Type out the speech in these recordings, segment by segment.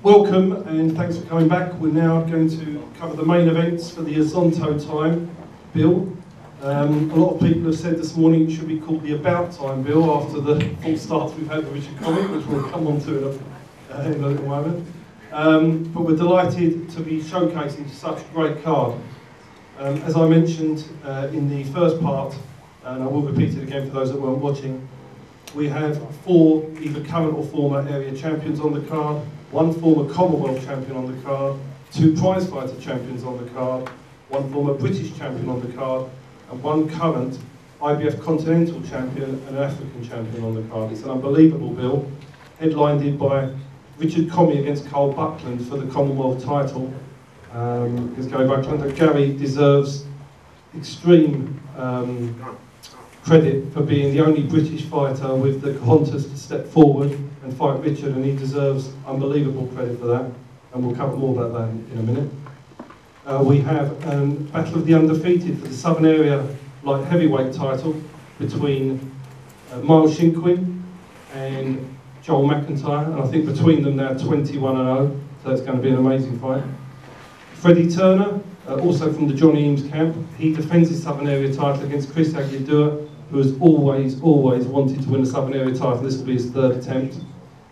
Welcome and thanks for coming back. We're now going to cover the main events for the Azonto Time Bill. A lot of people have said this morning it should be called the About Time Bill after the false starts we've had with Richard Commey, which we'll come on to in a little moment. But we're delighted to be showcasing such a great card. As I mentioned in the first part, and I will repeat it again for those that weren't watching, we have 4 either current or former area champions on the card, 1 former Commonwealth champion on the card, 2 prizefighter champions on the card, 1 former British champion on the card, and 1 current IBF Continental champion and an African champion on the card. It's an unbelievable bill, headlined by Richard Commey against Garry Buckland for the Commonwealth title. Against Garry Buckland. And Garry deserves extreme credit for being the only British fighter with the cojones to step forward and fight Richard, and he deserves unbelievable credit for that, and we'll cover more about that in a minute. We have Battle of the Undefeated for the Southern Area Light Heavyweight title between Miles Shinkwin and Joel McIntyre, and I think between them they're 21-0, so it's going to be an amazing fight. Freddie Turner, also from the Johnny Eames camp, he defends his Southern Area title against Chris Aguilera, who has always wanted to win a Southern Area title. This will be his 3rd attempt.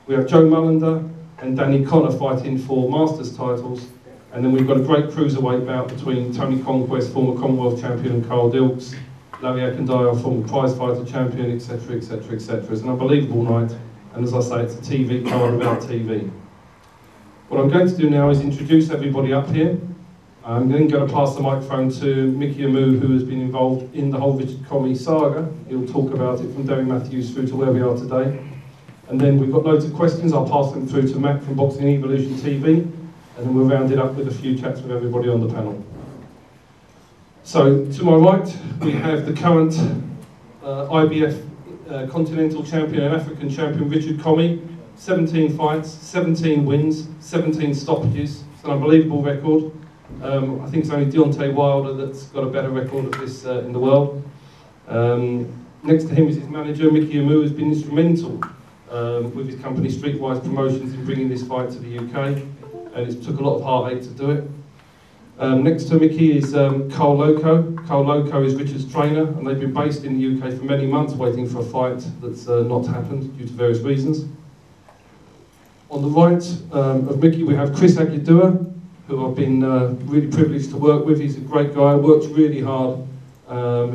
We have Joe Mullender and Danny Connor fighting for Masters titles. And then we've got a great cruiserweight bout between Tony Conquest, former Commonwealth champion, and Carl Dilks, Larry Akindayo, former prizefighter champion, etc, etc, etc. It's an unbelievable night, and as I say, it's a TV card about TV. What I'm going to do now is introduce everybody up here. I'm then going to pass the microphone to Mickey Amu, who has been involved in the whole Richard Commey saga. He'll talk about it from Derry Matthews through to where we are today. And then we've got loads of questions. I'll pass them through to Matt from Boxing Evolution TV, and then we'll round it up with a few chats with everybody on the panel. So, to my right, we have the current IBF Continental Champion and African Champion, Richard Commey. 17 fights, 17 wins, 17 stoppages. It's an unbelievable record. I think it's only Deontay Wilder that's got a better record of this in the world. Next to him is his manager, Mickey Amu, who's been instrumental with his company Streetwise Promotions in bringing this fight to the UK, and it took a lot of heartache to do it. Next to Mickey is Carl Loco. Carl Loco is Richard's trainer, and they've been based in the UK for many months waiting for a fight that's not happened due to various reasons. On the right of Mickey we have Chris Aguilera, who I've been really privileged to work with. He's a great guy, works really hard.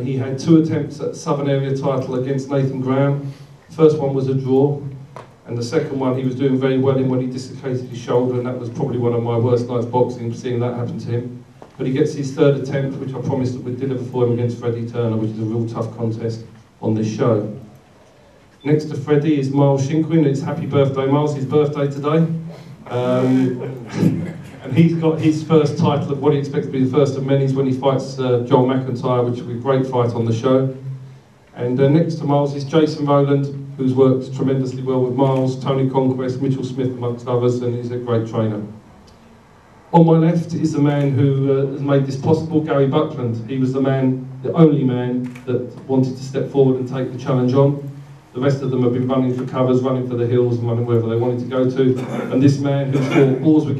He had 2 attempts at Southern Area title against Nathan Graham. The first one was a draw, and the second one he was doing very well in when he dislocated his shoulder, and that was probably one of my worst nights boxing, seeing that happen to him. But he gets his 3rd attempt, which I promised that we'd deliver for him against Freddie Turner, which is a real tough contest on this show. Next to Freddie is Miles Shinkwin. It's happy birthday, Miles, his birthday today. And he's got his first title of what he expects to be the first of many when he fights Joel McIntyre, which will be a great fight on the show. And next to Miles is Jason Rowland, who's worked tremendously well with Miles, Tony Conquest, Mitchell Smith amongst others, and he's a great trainer. On my left is the man who has made this possible, Garry Buckland. He was the only man that wanted to step forward and take the challenge on. The rest of them have been running for covers, running for the hills, and running wherever they wanted to go to. And this man who's fought wars with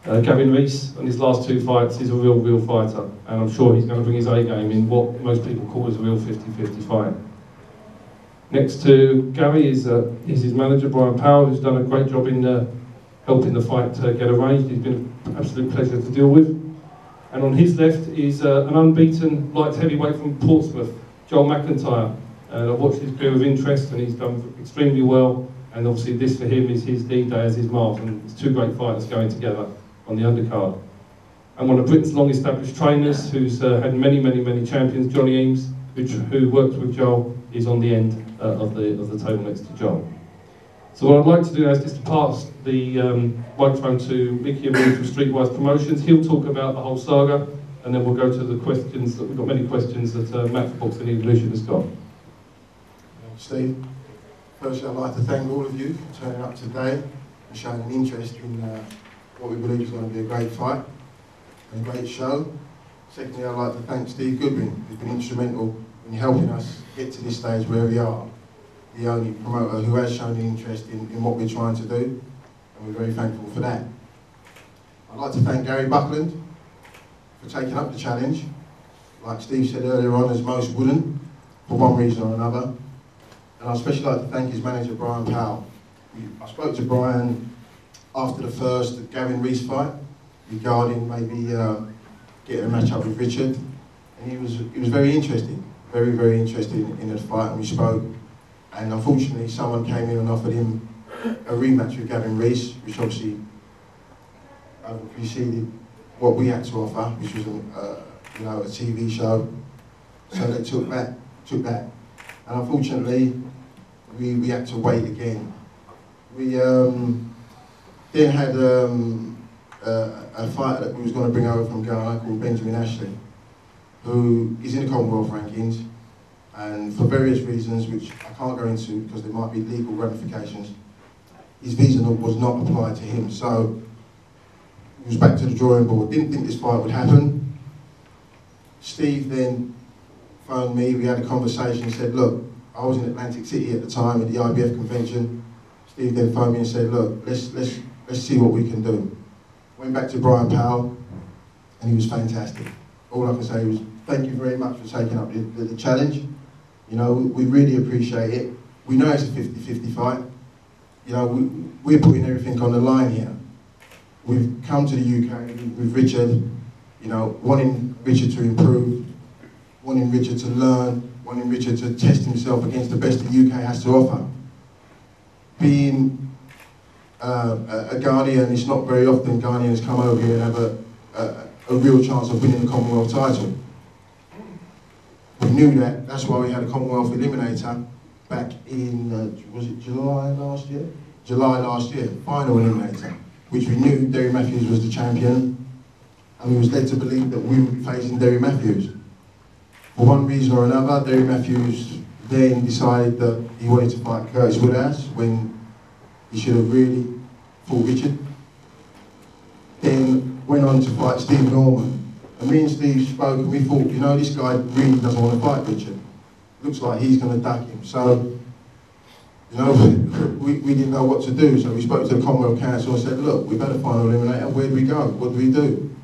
Gavin Rees in his last 2 fights is a real fighter. And I'm sure he's going to bring his A game in what most people call as a real 50-50 fight. Next to Garry is his manager, Brian Powell, who's done a great job in helping the fight get arranged. He's been an absolute pleasure to deal with. And on his left is an unbeaten light heavyweight from Portsmouth, Joel McIntyre. I've watched his career with interest, and he's done extremely well, and obviously this for him is his D-Day as his mark, and it's 2 great fighters going together on the undercard. And one of Britain's long-established trainers, who's had many champions, Johnny Eames, who worked with Joel, is on the end of the table next to Joel. So what I'd like to do now is just to pass the microphone to Mickey Amu from Streetwise Promotions. He'll talk about the whole saga, and then we'll go to the questions. We've got many questions that Matt from Boxing Evolution has got. Steve, firstly I'd like to thank all of you for turning up today and showing an interest in what we believe is going to be a great fight and a great show. Secondly, I'd like to thank Steve Goodwin, who's been instrumental in helping us get to this stage where we are, the only promoter who has shown an interest in what we're trying to do. and we're very thankful for that. I'd like to thank Garry Buckland for taking up the challenge. Like Steve said earlier on, as most wouldn't, for one reason or another. And I'd especially like to thank his manager, Brian Powell. I spoke to Brian after the first Gavin Rees fight regarding maybe getting a match up with Richard, and he was very interested, very interested in the fight, and we spoke. And unfortunately, someone came in and offered him a rematch with Gavin Rees, which obviously preceded what we had to offer, which was a TV show. So they took that, and unfortunately, we had to wait again. We then had a fighter that we was going to bring over from Ghana called Benjamin Ashley, who is in the Commonwealth rankings, and for various reasons, which I can't go into because there might be legal ramifications, his visa was not applied to him. So he was back to the drawing board. Didn't think this fight would happen. Steve then phoned me, we had a conversation, he said, look, I was in Atlantic City at the time at the IBF convention. Steve then phoned me and said, look, let's see what we can do. Went back to Brian Powell, and he was fantastic. All I can say was, thank you very much for taking up the challenge. You know, we really appreciate it. We know it's a 50-50 fight. You know, we're putting everything on the line here. We've come to the UK with Richard, you know, wanting Richard to improve, wanting Richard to learn, wanting Richard to test himself against the best the UK has to offer. Being a Ghanaian, it's not very often Ghanaians come over here and have a real chance of winning the Commonwealth title. We knew that, that's why we had a Commonwealth Eliminator back in, was it July last year? July last year, final Eliminator, which we knew Derry Matthews was the champion, and we was led to believe that we would be facing Derry Matthews. For one reason or another, Derry Matthews then decided that he wanted to fight Curtis Woodhouse when he should have really fought Richard. Then went on to fight Steve Norman. And me and Steve spoke and we thought, you know, this guy really doesn't want to fight Richard. Looks like he's going to duck him. So, you know, we didn't know what to do. So we spoke to the Commonwealth Council and said, look, we've had a final eliminator, where do we go? What do we do?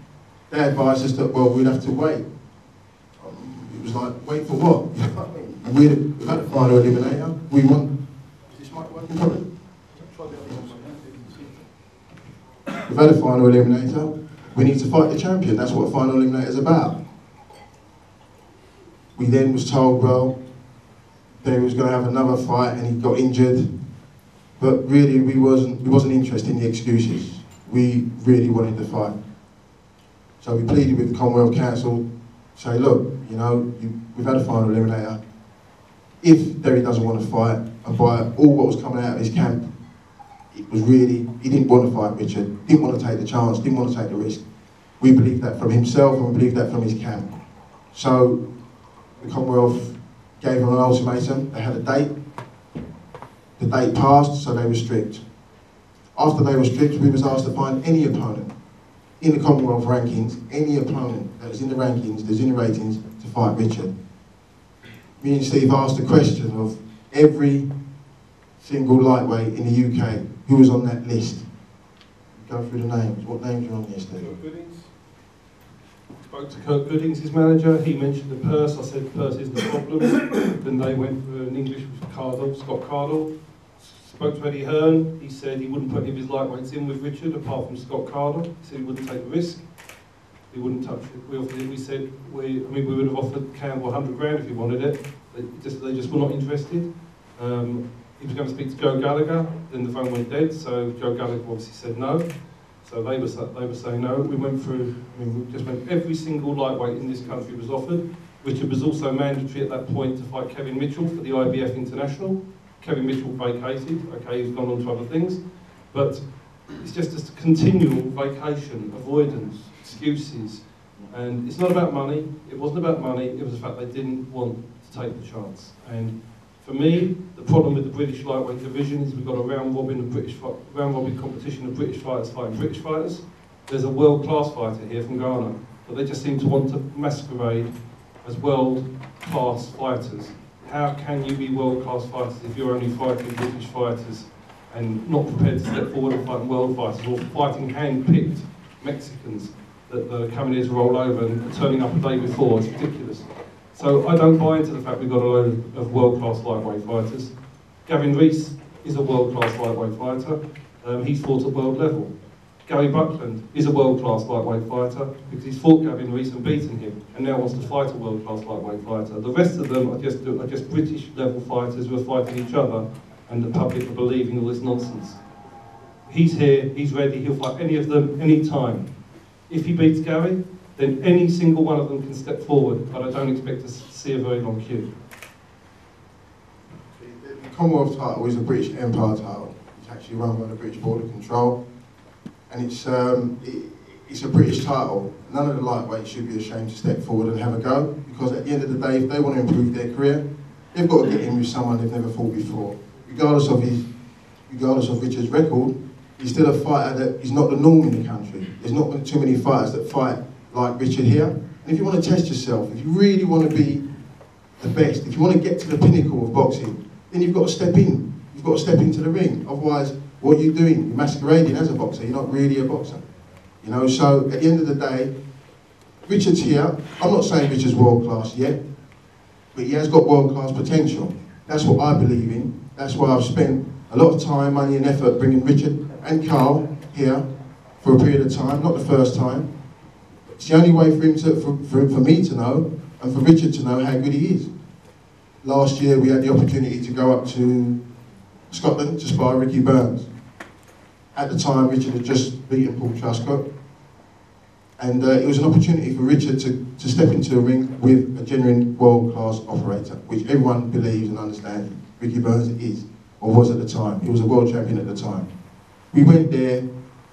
They advised us that, well, we'd have to wait. It was like, wait for what? We've had a final eliminator. We want... Is this mic working properly? We've had a final eliminator. We need to fight the champion. That's what a final eliminator is about. We then was told, well, they was going to have another fight and he got injured. But really, we wasn't interested in the excuses. We really wanted to fight. So we pleaded with the Commonwealth Council, say, look, you know, we've had a final eliminator. If Derry doesn't want to fight, and by all what was coming out of his camp, it was really, he didn't want to fight Richard, didn't want to take the chance, didn't want to take the risk. We believed that from himself and we believed that from his camp. So the Commonwealth gave him an ultimatum. They had a date. The date passed, so they were strict. After they were strict, we was asked to find any opponent in the Commonwealth rankings, any opponent that was in the rankings, that was in the ratings, to fight Richard. Me and Steve asked the question of every single lightweight in the UK who was on that list. Go through the names. What names are on there, Steve? Kurt Goodings. Spoke to Kurt Goodings, his manager. He mentioned the purse. I said the purse isn't the problem. Then they went for an English with Scott Cardle. Spoke to Eddie Hearn. He said he wouldn't put any of his lightweights in with Richard apart from Scott Cardle. He said he wouldn't take the risk. He wouldn't touch it. We offered it. We said we would have offered Campbell 100 grand if he wanted it. They just were not interested. He was going to speak to Joe Gallagher, then the phone went dead, so Joe Gallagher obviously said no. So they were saying no. We went through, we just went, every single lightweight in this country was offered. Richard was also mandatory at that point to fight Kevin Mitchell for the IBF International. Kevin Mitchell vacated, okay, he's gone on to other things. But it's just a continual vacation, avoidance, excuses. And it's not about money, it wasn't about money, it was the fact they didn't want to take the chance. And for me, the problem with the British lightweight division is we've got a round-robin competition of British fighters fighting British fighters. There's a world-class fighter here from Ghana, but they just seem to want to masquerade as world-class fighters. How can you be world-class fighters if you're only fighting British fighters and not prepared to step forward and fight world fighters, or fighting hand-picked Mexicans that are coming here to roll over and turning up a day before. It's ridiculous. So I don't buy into the fact we've got a load of world-class lightweight fighters. Gavin Rees is a world-class lightweight fighter. He's fought at world level. Garry Buckland is a world-class lightweight fighter because he's fought Gavin Rees and beaten him, and now wants to fight a world-class lightweight fighter. The rest of them are just British-level fighters who are fighting each other, and the public are believing all this nonsense. He's here, he's ready, he'll fight any of them, any time. If he beats Garry, then any single one of them can step forward, but I don't expect to see a very long queue. The Commonwealth title is a British Empire title. It's actually run by the British Border Control, and it's a British title. None of the lightweights should be ashamed to step forward and have a go, because at the end of the day, if they want to improve their career, they've got to get in with someone they've never fought before. Regardless of Richard's record, he's still a fighter that is not the norm in the country. There's not too many fighters that fight like Richard here. And if you want to test yourself, if you really want to be the best, if you want to get to the pinnacle of boxing, then you've got to step in. You've got to step into the ring. Otherwise, what are you doing? You're masquerading as a boxer. You're not really a boxer. You know, so at the end of the day, Richard's here. I'm not saying Richard's world class yet, but he has got world class potential. That's what I believe in. That's why I've spent a lot of time, money and effort bringing Richard and Carl here for a period of time, not the first time. It's the only way for him to, for me to know, and for Richard to know how good he is. Last year we had the opportunity to go up to Scotland to spar Ricky Burns. At the time Richard had just beaten Paul Truscott, and it was an opportunity for Richard to step into a ring with a genuine world-class operator, which everyone believes and understands Ricky Burns is, or was at the time. He was a world champion at the time. We went there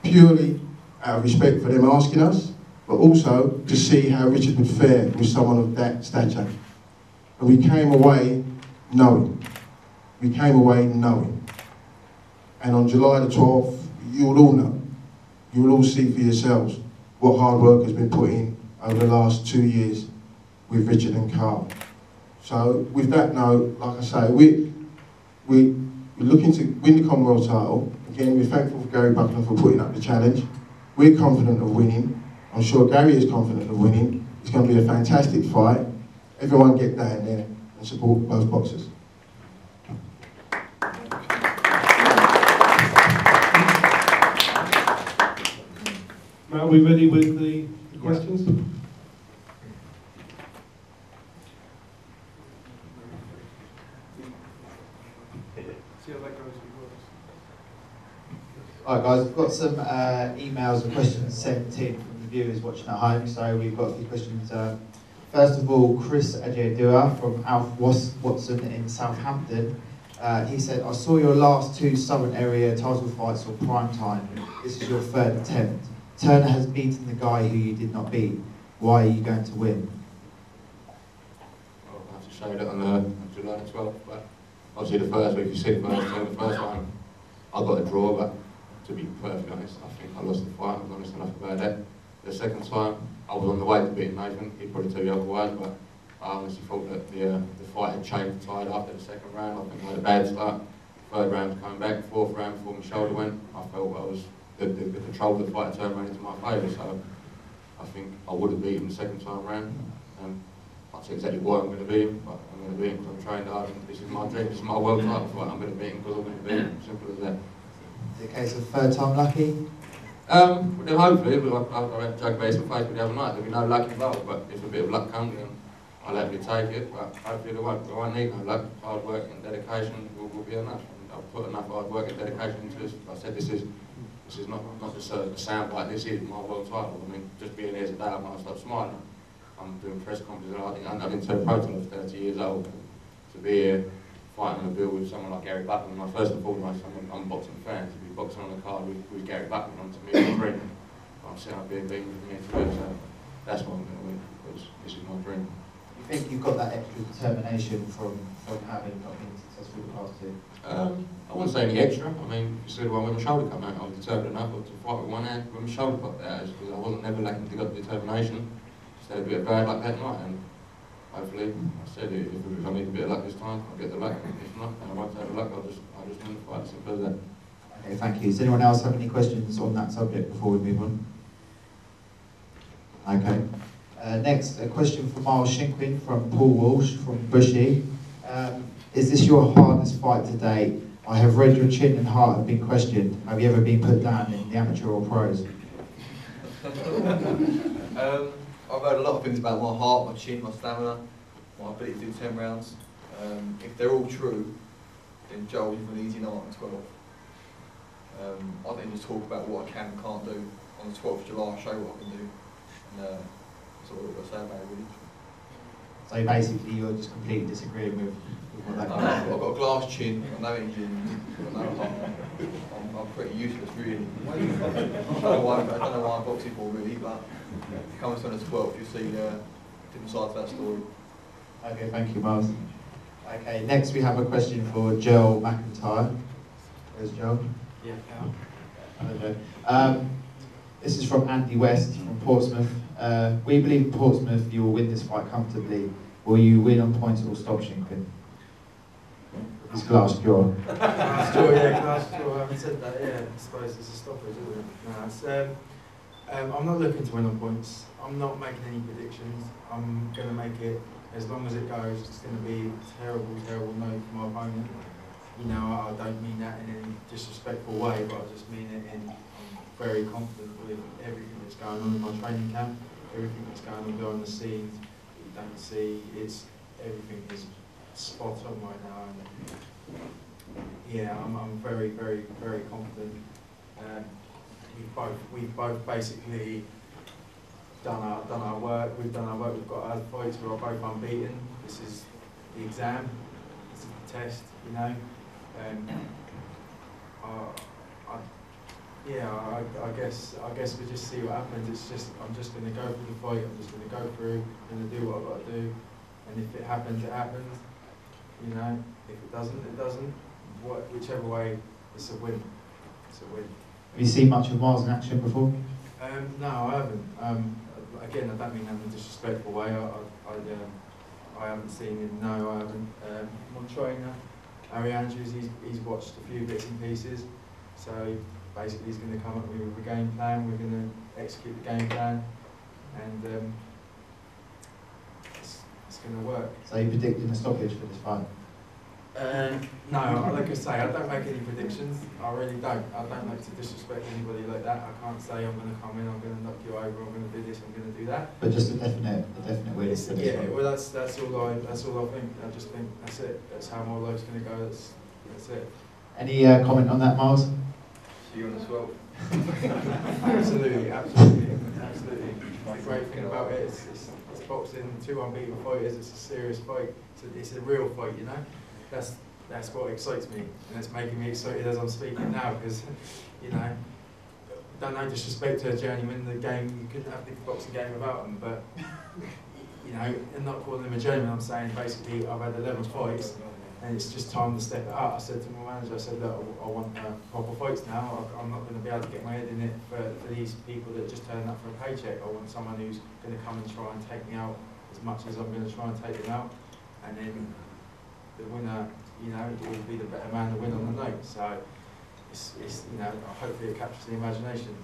purely out of respect for them asking us, but also to see how Richard would fare with someone of that stature. And we came away knowing. We came away knowing. And on July the 12th, you will all know, you will all see for yourselves what hard work has been put in over the last 2 years with Richard and Carl. So with that note, like I say, we're looking to win the Commonwealth title. Again, we're thankful for Garry Buckland for putting up the challenge. We're confident of winning. I'm sure Garry is confident of winning. It's going to be a fantastic fight. Everyone get down there and support both boxers. Are we ready with the questions? Alright guys, we've got some emails and questions sent in from the viewers watching at home, so we've got a few questions. First of all, Chris Ajay-Dua from Alf Watson in Southampton. He said, I saw your last 2 Southern Area title fights on prime time. This is your 3rd attempt. Turner has beaten the guy who you did not beat. Why are you going to win? Well, I have to show that on July 12th, but obviously the first week you see the first one, I got a draw, but to be perfectly honest, I think I lost the fight. I was honest enough about that. The second time, I was on the way to beating Nathan. He'd probably tell you otherwise, but I honestly thought that the fight had changed the tide after the second round. I think I had a bad start. 3rd round was coming back. 4th round before my shoulder went, I felt I was the control of the fight turned around into my favour. So I think I would have beaten the second time round. Not exactly why I'm going to beat him, but I'm going to beat him because I'm trained hard. And this is my dream. This is my world title fight. I'm going to beat him because I'm going to beat him. Simple as that. Is it a case of 3rd time lucky? Then hopefully, I had Jug Basin face with the other night. There'll be no luck involved, but if a bit of luck comes, then I'll happily take it. But hopefully, there won't need no luck. Hard work and dedication will be enough. And I've put enough hard work and dedication into this. Like I said, this is not just a sound bite. This is my world title. I mean, just being here today, I might stop smiling. I'm doing press conferences. I've been to a pro till I was 30 years old. To be here fighting on a bill with someone like Garry Buckland, my first and foremost, I'm a boxing fan. To be boxing on the card with Garry Buckland on to me is a dream. I'm sitting up here being with me to do, so that's what I'm going to win, because this is my dream. You think you've got that extra determination from having not been successful in the past 2? I wouldn't say any extra. I mean, you see the one when my shoulder came out, I was determined enough to fight with one hand when my shoulder popped out, because I wasn't never lacking to get determination. Just had a bit of bad luck that night, and hopefully, I said if I need a bit of luck this time, I'll get the luck. If not, then I won't have the luck. I'll just win the fight. Simple as that. Okay, thank you. Does anyone else have any questions on that subject before we move on? Okay. Next, a question from Miles Shinkwin from Paul Walsh from Bushy. Is this your hardest fight to date? I have read your chin and heart have been questioned. Have you ever been put down in the amateur or pros? I've heard a lot of things about my heart, my chin, my stamina, my ability to do 10 rounds. If they're all true, then Joel, you've an easy night on 12. I think just talk about what I can and can't do. On the 12th of July, I'll show you what I can do. And that's all I've got to say about it, really. So basically you're just completely disagreeing with what that I've got a glass chin, I've got no engine, I've got no heart. I'm pretty useless, really. I don't know why I'm boxing for, really, but if you come to the 12th, you'll see different sides of that story. Okay, thank you, Miles. Okay, next we have a question for Joel McIntyre. Where's Joel? Yeah. Hello, Joe. This is from Andy West from Portsmouth. We believe Portsmouth you will win this fight comfortably. Will you win on points or stop Shinkwin? It's glass jaw. Glass jaw, yeah, glass jaw. I haven't said that, yeah. I suppose it's a stoppage, isn't it? No, it's, I'm not looking to win on points. I'm not making any predictions. I'm going to make it, as long as it goes, it's going to be a terrible, terrible no for my opponent. You know, I don't mean that in any disrespectful way, but I just mean it in, I'm very confident with everything that's going on in my training camp, everything that's going on behind the scenes that you don't see. Everything is spot on right now, and yeah, I'm very, very, very confident. We've both basically done our work. We've done our work. We've got our fights. We're both unbeaten. This is the exam. This is the test. You know. I guess we just see what happens. It's just I'm just going to go through the fight. I'm just going to go through. I'm going to do what I've got to do. And if it happens, it happens. You know. If it doesn't, it doesn't. Whichever way, it's a win. It's a win. Have you seen much of Miles in action before? No, I haven't. Again, I don't mean that in a disrespectful way. I haven't seen him. No, I haven't. My trainer, Harry Andrews, he's watched a few bits and pieces. So basically, he's going to come up with a game plan. We're going to execute the game plan, and it's going to work. So you're predicting a stoppage for this fight? No, like I say, I don't make any predictions. I really don't. I don't like to disrespect anybody like that. I can't say I'm going to come in, I'm going to knock you over, I'm going to do this, I'm going to do that. But just a definite win. Yeah, well, that's all I think. I just think that's it. That's how my life's going to go. That's it. Any comment on that, Miles? See you on the 12th. Absolutely. The great thing about it is it's boxing, 2 unbeaten fighters. It's a serious fight. It's a real fight, you know. That's what excites me, and it's making me excited as I'm speaking now, because, you know, don't no disrespect to a journeyman, the game, you couldn't have the boxing game without them, but, you know, and not calling them a journeyman, I'm saying basically I've had 11 fights, and it's just time to step it up. I said to my manager, I said, look, I want proper fights now. I'm not going to be able to get my head in it for these people that just turn up for a paycheck. I want someone who's going to come and try and take me out as much as I'm going to try and take them out, and then the winner, you know, will be the better man to win on the night. So it's you know, hopefully it captures the imagination.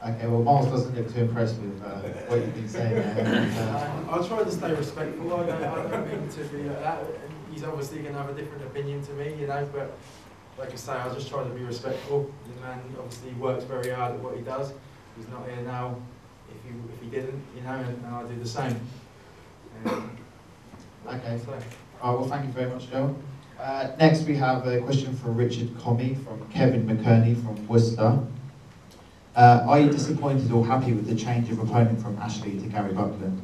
Okay, well, Miles doesn't look too impressed with what you've been saying there. I'll try to stay respectful. I don't mean to be like that. He's obviously going to have a different opinion to me, you know, but like I say, I'll just try to be respectful. The man obviously works very hard at what he does. He's not here now if he didn't, you know, and I do the same. Okay, so. Well, thank you very much, Joe. Next, we have a question from Richard Commey from Kevin McKerney from Worcester. Are you disappointed or happy with the change of opponent from Ashley to Garry Buckland?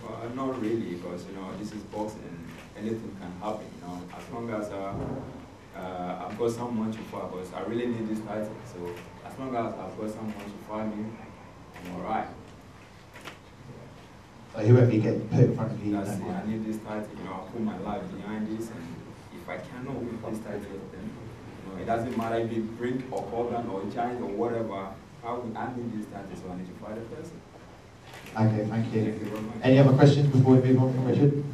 Well, not really, because this is boxing and anything can happen. As long as I've got someone to fight, because I really need this title. So as long as I've got someone to fight me, I'm alright. So whoever you get put in front of you, that's it. I need this title. I put my life behind this, and if I cannot win this title, then it doesn't matter if it Brick or Corbin or Giant or whatever. I need this title, so I need to fight the person. Okay, thank you. Thank you very much. Any other questions before we move on from Richard?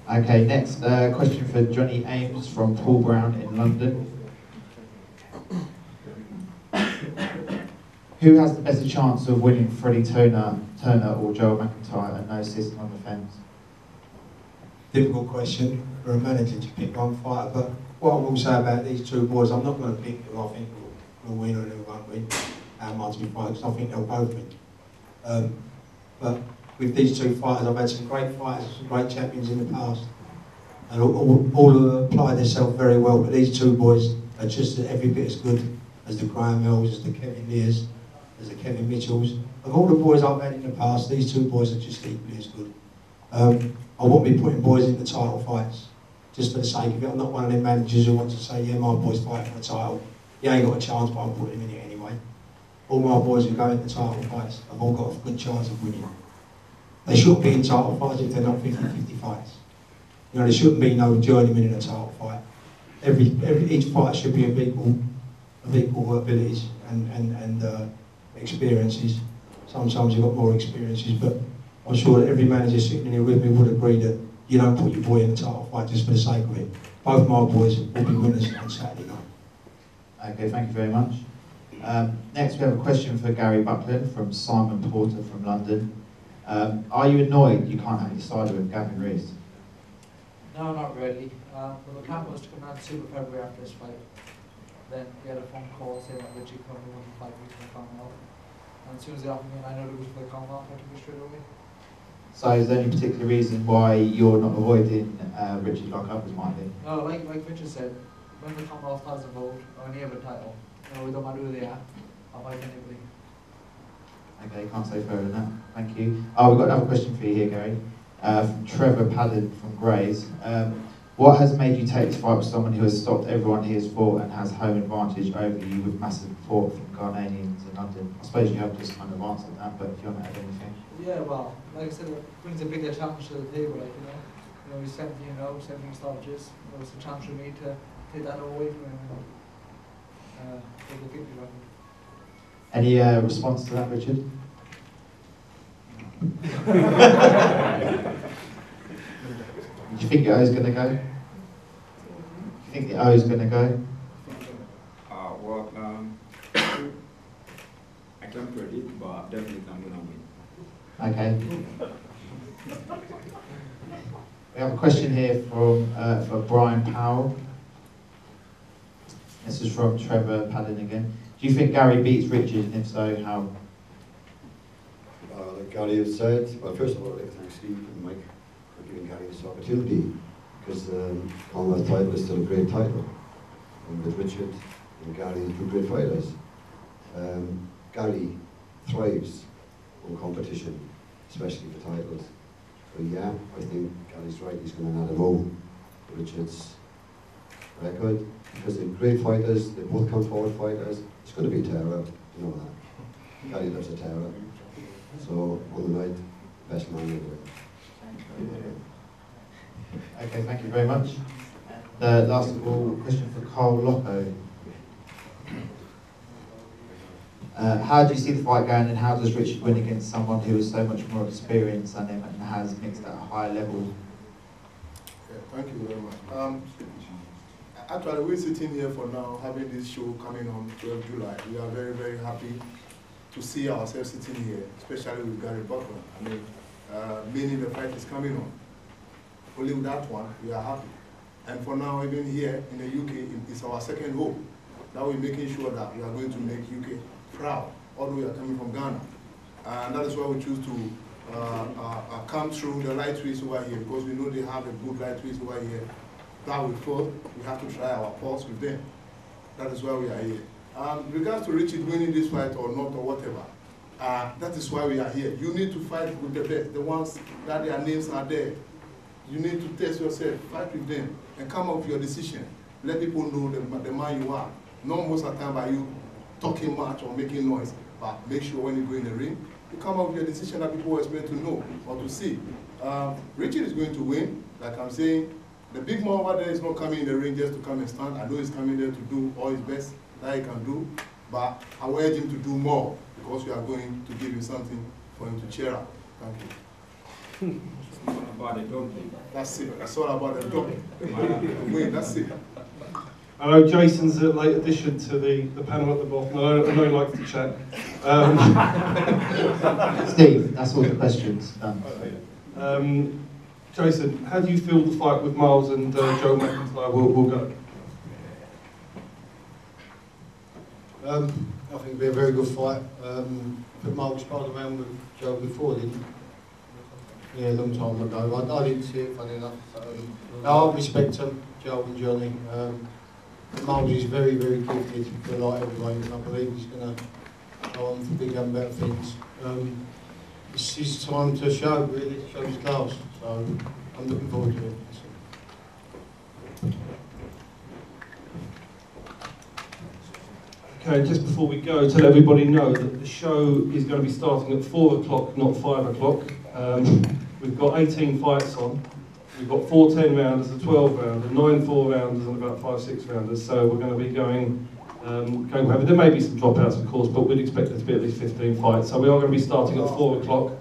Okay, next question for Johnny Ames from Paul Brown in London. Who has the better chance of winning Freddie Turner or Joel McIntyre and no sitting on the fence? Difficult question for a manager to pick one fighter, but what I will say about these two boys, I'm not going to pick who I think will win or who won't win, how much we fight, because I think they'll both win. But with these two fighters, I've had some great fighters, some great champions in the past, and all have applied themselves very well, but these two boys are just every bit as good as the Graham Mills, as the Kevin Lears, as the Kevin Mitchells. Of all the boys I've had in the past, these two boys are just equally as good. I won't be putting boys into title fights just for the sake of it. I'm not one of them managers who wants to say, yeah, my boy's fighting for a title. He ain't got a chance, but I'm putting him in it anyway. All my boys who go into title fights have all got a good chance of winning. They shouldn't be in title fights if they're not 50-50 fights. You know, there shouldn't be no journeyman in a title fight. Each fight should be of equal abilities and experiences. Sometimes you've got more experiences, but I'm sure that every manager sitting in here with me would agree that you don't put your boy in a title fight just for the sake of it. Both my boys will be winners on Saturday night. Okay, thank you very much. Next we have a question for Garry Buckland from Simon Porter from London. Are you annoyed you can't have your cider with Gavin Rees? No, not really. Well, the plan was to come down to Super February after this fight. Then we had a phone call saying that Richard Commey won the fight weeks for the Commonwealth. And as soon as they offered me and I know it was for the Commonwealth, I took it straight away. So is there any particular reason why you're not avoiding Richard like others might be? No, like Richard said, when the Commonwealth has a vote or any other title, you know, it don't matter who they are, I'll fight anybody. Okay, can't say further than that. Thank you. Oh, we've got another question for you here, Gary. From Trevor Padden from Grays. What has made you take this fight with someone who has stopped everyone he has fought and has home advantage over you with massive support from Ghanaians in London? I suppose you have just kind of answered that, but if you want to add anything. Yeah, well, like I said, it brings a bigger challenge to the table, like, you know, he's 17 17 stoppages. It was a chance for me to take that away from him and take the victory record. Any response to that, Richard? Do you think the O is going to go? Do you think the O is going to go? Well, I can't predict, but definitely I'm going to win. Okay. We have a question here from for Brian Powell. This is from Trevor Padden again. Do you think Garry beats Richard, and if so, how? Like Garry has said, well, first of all, I'd like to thank Steve and Mike for giving Garry this opportunity, because the Commonwealth title is still a great title. And with Richard and Garry, two great fighters. Garry thrives on competition, especially for titles. So yeah, I think Gary's right, he's going to add a low to Richard's record, because they're great fighters, they both come forward fighters. It's going to be a terror, you know that. Garry loves a terror. So on the night, best man in the world. Okay, thank you very much. Last of all, question for Carl Locko. How do you see the fight going, and how does Richard win against someone who is so much more experienced than him and has mixed at a higher level? Yeah, thank you very much. Actually, we're sitting here for now, having this show coming on 12 July. We are very, very happy to see ourselves sitting here, especially with Garry Buckland. I mean, meaning the fight is coming on. Only with that one, we are happy. And for now, even here in the UK, it's our second hope. Now we're making sure that we are going to make UK proud, although we are coming from Ghana. And that is why we choose to come through the lightweights over here, because we know they have a good lightweights over here. That we thought we have to try our pulse with them. That is why we are here. In regards to Richard winning this fight or not or whatever, that is why we are here. You need to fight with the best, the ones that their names are there. You need to test yourself, fight with them, and come up with your decision. Let people know the man you are. Not most of the time by you talking much or making noise, but make sure when you go in the ring, you come up with your decision that people expect to know or to see. Richard is going to win, like I'm saying. The big man over there is not coming in the ring just to come and stand. I know he's coming there to do all his best that he can do, but I will urge him to do more, because we are going to give him something for him to cheer up. Thank you. It's not about the doping. That's it. That's all about the doping. Win, that's it. I know Jason's a late addition to the panel at the bottom. I know he likes to chat. Steve, that's all the questions done. Jason, how do you feel the fight with Miles and Joe McIntyre will go? I think it'll be a very good fight. But Mark sparred around with Joe before, didn't he? Yeah, a long time ago. I didn't see it, funny enough. I respect him, Joe and Johnny. Miles is very, very gifted for light heavyweight, and I believe he's going to go on for bigger and better things. It's his time to show, really, show his class. So I'm looking forward to it. Okay, just before we go, to let everybody know that the show is going to be starting at 4 o'clock, not 5 o'clock. We've got 18 fights on. We've got 4 10-rounders, a 12-rounder, 9 4-rounders and about 5 6-rounders. So we're going to be going heavy. There may be some dropouts, of course, but we'd expect there to be at least 15 fights. So we are going to be starting at 4 o'clock.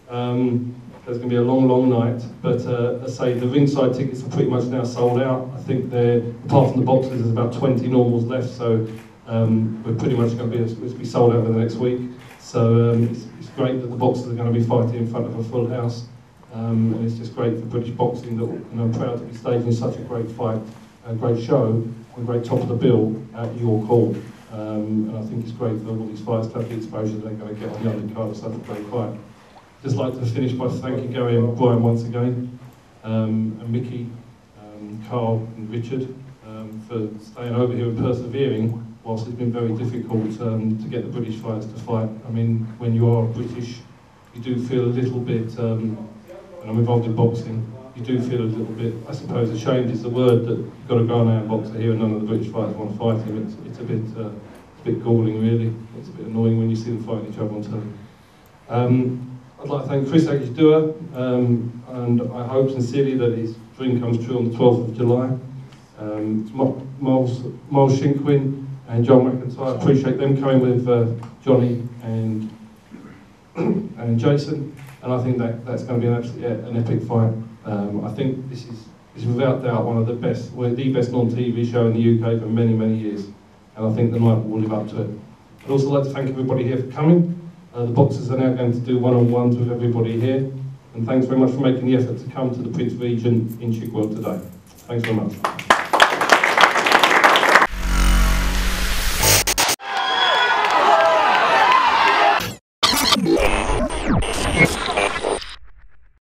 There's going to be a long, long night. But as I say, the ringside tickets are pretty much now sold out. I think apart from the boxes, there's about 20 normals left. So we're pretty much going to be sold out for the next week. So it's great that the boxers are going to be fighting in front of a full house. And it's just great for British boxing that, and I'm proud to be staging such a great fight, a great show, and a great top of the bill at York Hall. And I think it's great for all these fighters to have the exposure they're going to get on the undercard of such a great fight. Just like to finish by thanking Garry and Brian once again, and Mickey, Carl and Richard for staying over here and persevering whilst it's been very difficult to get the British fighters to fight. I mean, when you are British, you do feel a little bit, and I'm involved in boxing, you do feel a little bit, I suppose ashamed is the word, that you've got to go on our boxer here and none of the British fighters want to fight him. It's a bit galling really. It's a bit annoying when you see them fighting each other on telly. I'd like to thank Chris Agidua, and I hope sincerely that his dream comes true on the 12th of July. Miles Shinkwin and John McIntyre, I appreciate them coming with Johnny and Jason, and I think that's going to be an epic fight. I think this is without doubt one of the best non-TV show in the UK for many, many years, and I think the night will live up to it. I'd also like to thank everybody here for coming. The boxers are now going to do one-on-ones with everybody here, and thanks very much for making the effort to come to the Prince Regent in Chigwell today. Thanks very much.